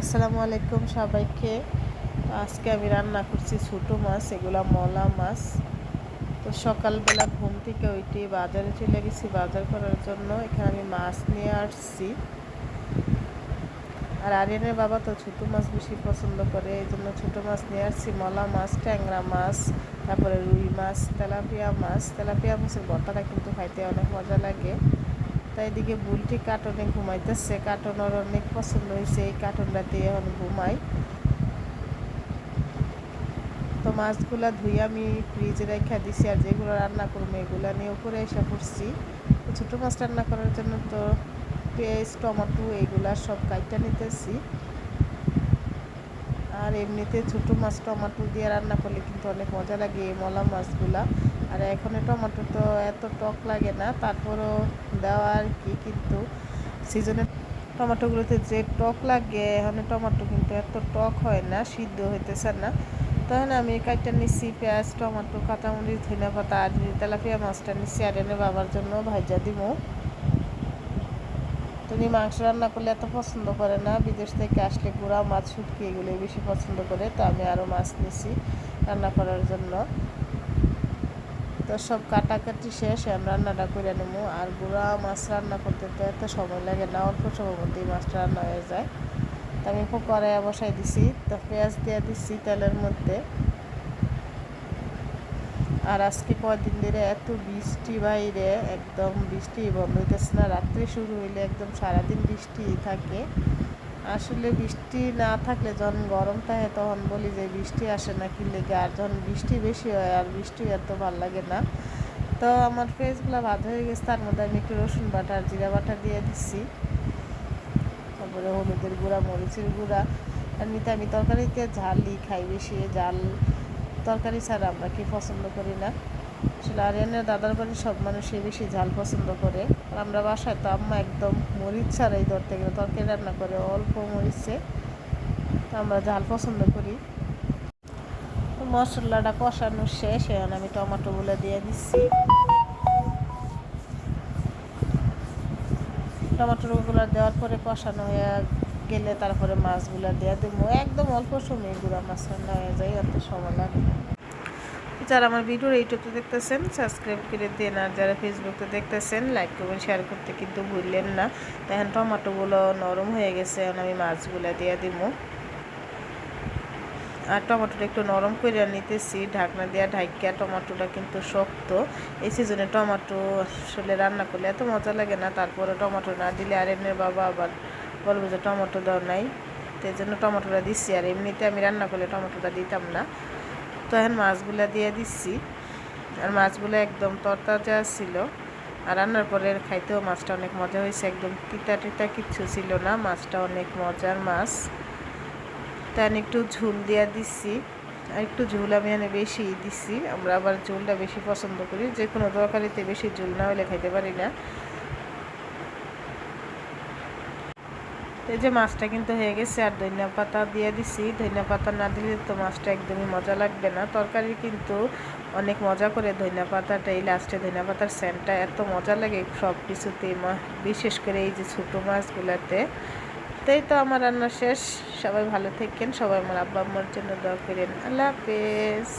আসসালামু আলাইকুম সবাইকে। আজকে আমি রান্না করছি ছোটো মাছ, এগুলা মলা মাছ। তো সকালবেলা ঘুম থেকে উঠে বাজারে চলে গেছি বাজার করার জন্য। এখানে আমি মাছ নিয়ে আসছি। আর আরিয়ানের বাবা তো ছোটো মাছ বেশি পছন্দ করে, এই জন্য ছোটো মাছ নিয়ে আসছি। মলা মাছ, ট্যাংরা মাছ, তারপরে রুই মাছ, তেলাপিয়া মাছ। তেলাপিয়া মাছের ভর্তাটা কিন্তু খাইতে অনেক মজা লাগে। তাই এদিকে বুলটি কার্টনে ঘুমাইতেছে, কার্টনের অনেক পছন্দ হয়েছে, এই কার্টনটাতে এখন ঘুমাই। তো মাছগুলা ধুয়ে আমি ফ্রিজে রেখে দিছি, আর যেগুলো রান্না করবো এগুলো নিয়ে উপরে এসে পড়ছি। তো ছোটো মাছ রান্না করার জন্য তো পেঁয়াজ, টমেটো এইগুলা সব কাইটা নিতেছি। আর এমনিতে ছোটো মাছ টমেটো দিয়ে রান্না করলে কিন্তু অনেক মজা লাগে এই মলা মাছগুলা। আর এখন টমেটো তো এত টক লাগে না, তারপরও দেওয়া আর কি, কিন্তু সিজনের টমেটোগুলোতে যে টক লাগে, এখন টমেটো কিন্তু এত টক হয় না, সিদ্ধ হইতেছে না। তখন আমি কাইটা নিচ্ছি পেঁয়াজ, টমেটো, কাঁচামরিচ, ধনিয়া পাতা, আর তেলাপিয়া মাছটা নিচ্ছি আর এনে বাবার জন্য ভাজা দিব। তিনি মাংস রান্না করলে এত পছন্দ করে না, বিদেশ থেকে আসলে গুঁড়া মাছ, শুটকি এগুলোই বেশি পছন্দ করে। তো আমি আরও মাছ নিছি রান্না করার জন্য। তো সব কাটাকাটি শেষ, আমি রান্নাটা করে নেবো। আর গুঁড়া মাছ রান্না করতে তো এত সময় লাগে না, অল্প সময়ের মধ্যেই মাছটা রান্না হয়ে যায়। তো আমি কড়াই বসাই দিছি, তো পেঁয়াজ দিয়ে দিচ্ছি তেলের মধ্যে। আর আজকে কয়দিন ধরে এত বৃষ্টি, বাইরে একদম বৃষ্টি বন্ধ হইতেছে না। রাত্রে শুরু হইলে একদম সারাদিন বৃষ্টি থাকে। আসলে বৃষ্টি না থাকলে যখন গরম থাকে তখন বলি যে বৃষ্টি আসে না কি লেগে, আর যখন বৃষ্টি বেশি হয় আর বৃষ্টি এত ভালো লাগে না। তো আমার পেঁয়াজগুলো ভাত হয়ে গেছে, তার মধ্যে আমি একটু রসুন বাটা আর জিরা বাটা দিয়ে দিচ্ছি। তারপরে হলুদের গুঁড়া, মরিচের গুঁড়া। এমনিতে আমি তরকারিতে ঝালই খাই বেশি, ঝাল তরকারি ছাড়া আমরা কি পছন্দ করি না। আসলে আরিয়ানের দাদার বাড়ির সব মানুষই বেশি ঝাল পছন্দ করে, আর আমরা বাসায় তো আম্মা একদম মরিচ ছাড়াই ধরতে গেলে তরকারি রান্না করে অল্প মরিচে। তো আমরা ঝাল পছন্দ করি। তো মশলাটা কষানো শেষ, এখন আমি টমেটোগুলো দিয়ে দিচ্ছি। টমেটোগুলো দেওয়ার পরে কষানো হয়ে গেলে তারপরে মাছগুলো দিয়ে দেবো। একদম অল্প সময় গুঁড়া মাছ রান্না হয়ে যায়, অত সময় লাগে। যারা আমার ভিডিও ইউটিউবে দেখতেছেন সাবস্ক্রাইব করে দেন, আর যারা ফেসবুকে দেখতেছেন লাইক করবেন, শেয়ার করতে কিন্তু ভুললেন না। এখন টমেটোগুলো নরম হয়ে গেছে, এখন আমি মাছগুলো দিয়ে দিব। আর টমেটোটা একটু নরম করে নিতেছি ঢাকনা দিয়ে ঢাকিয়া। টমেটোটা কিন্তু শক্ত, এই সিজনে টমেটো আসলে রান্না করলে এত মজা লাগে না। তারপরে টমেটো না দিলে আরেনের বাবা আবার বলবো যে টমেটো দেওয়া নাই, তো এই জন্য টমেটোটা দিচ্ছি। আর এমনিতে আমি রান্না করলে টমেটোটা দিতাম না। তো এখন মাছগুলো দিয়ে দিচ্ছি, আর মাছগুলো একদম তরতাজা ছিল। আর রান্নার পরে খাইতেও মাছটা অনেক মজা হয়েছে, একদম তিতা টিতা কিচ্ছু ছিল না, মাছটা অনেক মজার মাছ। তাই একটু ঝোল দিয়ে দিচ্ছি, আর একটু ঝোল আমি এখানে বেশি দিচ্ছি। আমরা আবার ঝোলটা বেশি পছন্দ করি, যে কোনো তরকারিতে বেশি ঝোল না হলে খাইতে পারি না। এই যে মাছটা কিন্তু হয়ে গেছে, আর ধনিয়া পাতা দিয়ে দিছি। ধনিয়া পাতা না দিলে তো মাছটা একদমই মজা লাগবে না। তরকারি কিন্তু অনেক মজা করে ধনিয়া পাতাটা, এই লাস্টে ধনিয়া পাতার সেন্টটা এত মজা লাগে সব কিছুতেই, বিশেষ করে এই যে ছোটো মাছগুলাতে। তাই তো আমার রান্না শেষ। সবাই ভালো থাকেন, সবাই আমার আব্বা আম্মার জন্য দোয়া করেন। আল্লাহ হাফেজ।